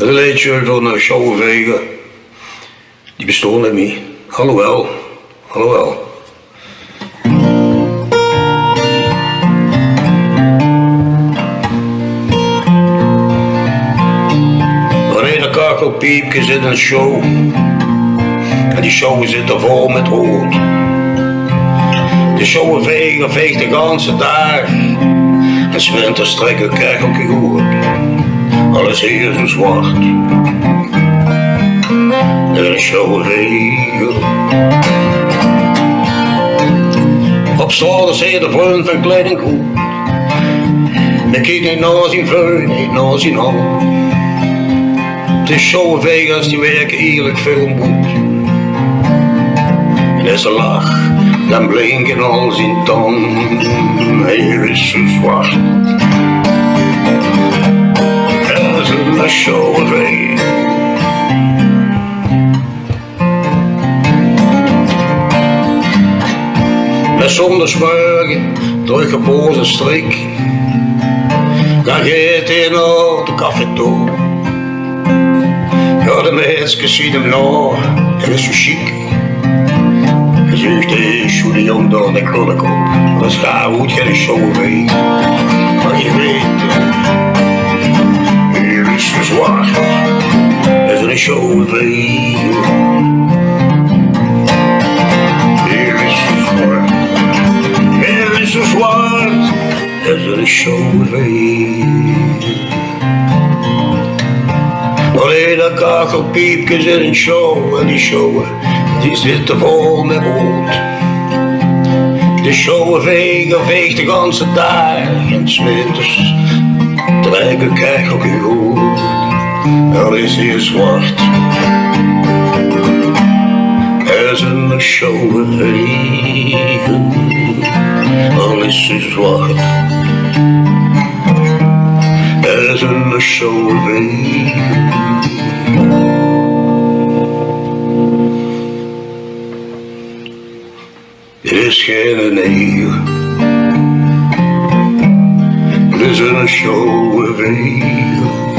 een liedje van Sjouwenvegen. Die bestond niet meer. Alhoewel. Wanneer de kakelpiepjes in een show. En die show zit er vol met rood. De Sjouwenvegen veegt de ganse dag. En 's winters trekken kerkeltje goed. Alles hier zo zwart. En een Sjouwenvegen. Op straat is hij de vriend van kleding goed. Men kijkt niet naar zijn vrouw, niet naar zijn hand. De Sjouwenvegers die werken eerlijk veel goed. En als ze lach, dan blinken al zijn tanden. Hier is zo zwart. Als een Sjouwenvegen. Met zondagsmorgen door gebozen strik. Dan gaat hij naar de café toe. Ja, de mensen zien hem na, hij is zo chic. Hij zegt, hey, hoe die jong door de krullen op. Dat is gaaf, hoe gaat de Sjouwenvegen. Maar je weet, hier is zo zwart. Dat is een Sjouwenvegen. Zo zwart als een Sjouwenvegen. Alleen de kakelpiepjes in een show. En die show die zitten vol met rood. De Sjouwenvegen veegt de ganse dag. En 's winters trekken kerkeltje goed. Al is hier zwart als een Sjouwenvegen. Al is ze zwart als een Sjouwenvegen. Dit is geen neger, dit is een Sjouwenvegen.